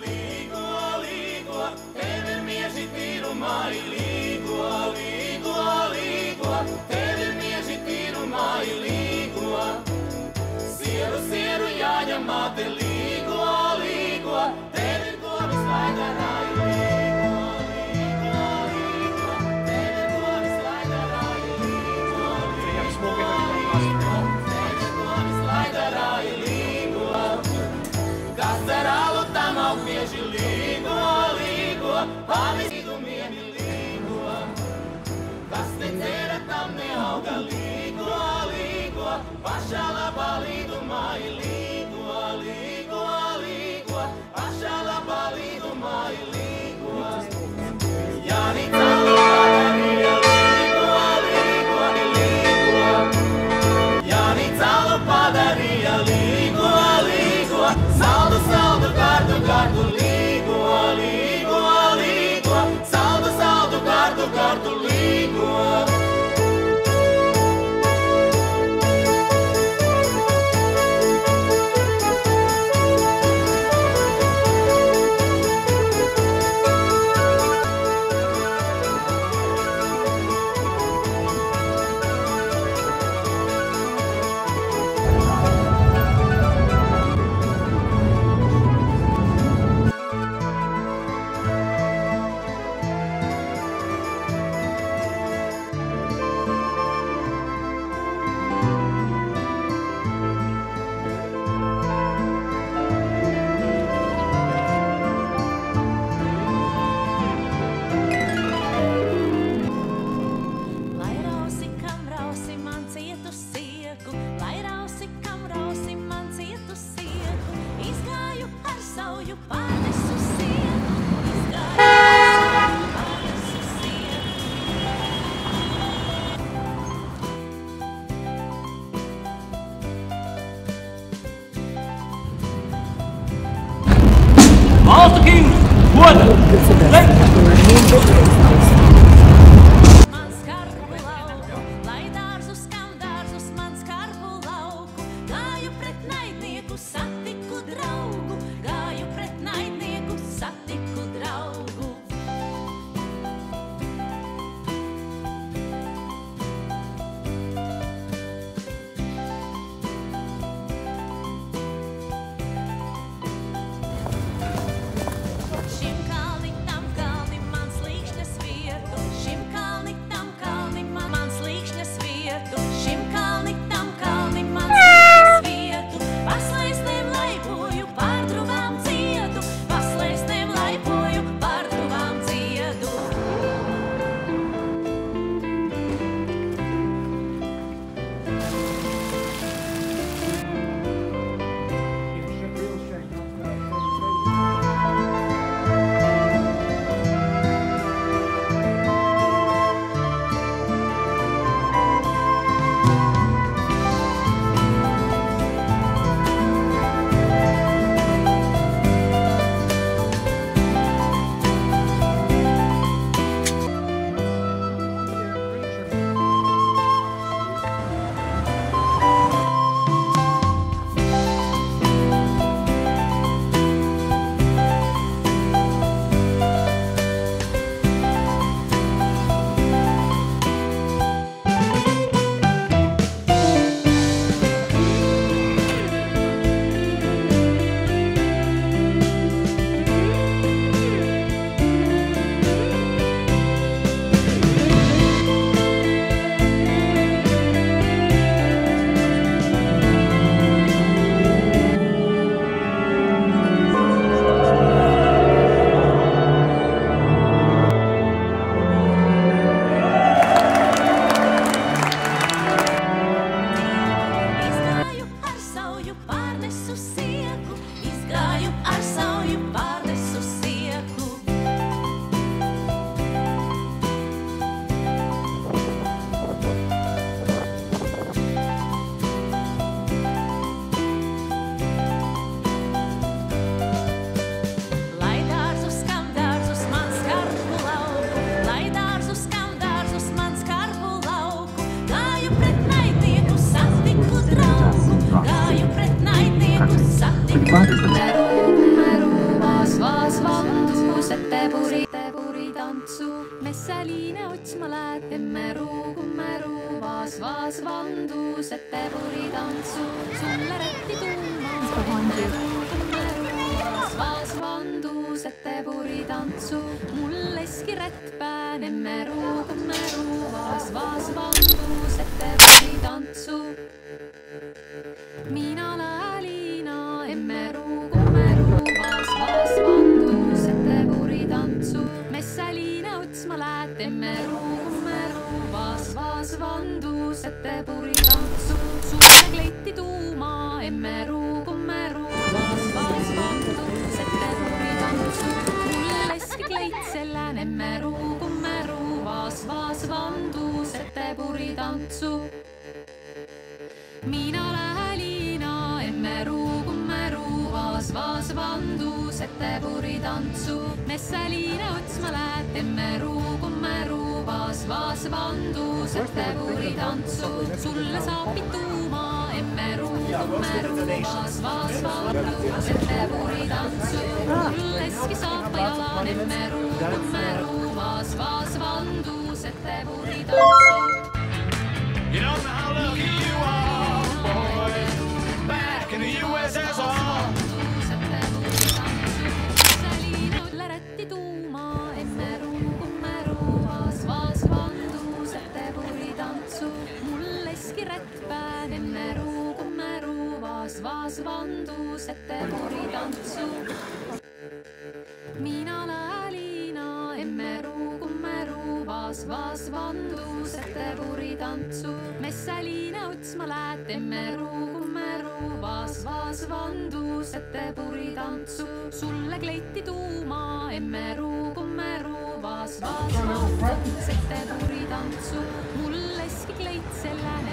līgo, līgo, tev ir mieži tīrumā, līgo, līgo, līgo, tev ir mieži tīrumā, līgo. Sieru, sieru jāņem māte, līgo, līgo, tev ir govis laidarā, līgo, līgo, līgo, tev ir govis laidarā, līgo, līgo, līgo, tev ir govis laidarā, līgo. Kas ar alu tam aug bieži, līgo, līgo, pavisīdu mieni, līgo. Kas te dzēra tam neauga, līgo, līgo, pašā labā līdumā, līgo, līgo, līgo, pašā labā līdumā, līgo. Jāni calu padarīja, līgo, līgo, līgo. Jāni calu padarīja, līgo, līgo, saldu, saldu, gardu, gardu, līgo, līgo, līgo, saldu, saldu, gardu, gardu, līgo. Valstu Kings, goda! Mans karpu lauku, lai dārzus, kam dārzus, mans karpu lauku. Gāju pret naidnieku, satiku draugu, gāju pret naidnieku, satiku draugu. Šim kalni, tam kalni, mans līkšķes vien. liine otsma lähed, emmeru, vaas vandus, et te puritantsu sulle rätti tuuma. Vaas vandus, et te puritantsu mul eski rättpään, emmeru, vaas vandus, et te puritantsu. Mina Liina, emmeru, vaas vandus, et te puritantsu. Messaliine otsma lähed, emmeru, vaas vandus, et te puritantsu sulle kleiti tuuma, emmeru, vaas vandus, et te puritantsu mul eski kleit sellän, emmeru, vaas vandus, et te puritantsu. Mina Liina, emmeru, vaas vandus, et te puritantsu. Messaliine otsma lähed, emmeru, vaas vandus, et te puritantsu sulle saapid tuuma, emmeru, vaas vandus, et te puritantsu mul eski saapa jalan, emmeru, vaas vandus, et te puritantsu. You don't know how lucky you are, boys, back in the USSR. Rätti tuuma, emmeru, vaas vandus, et te puritantsu mul eski rättpään, emmeru, vaas vandus, et te puritantsu. Mina Liina, emmeru, vaas vandus, et te puritantsu. Messaliine otsma lähed, emmeru, vaas vandus, et te puritantsu sulle kleiti tuuma, emmeru, vaas vandus, et te puritantsu mul eski kleit sellän.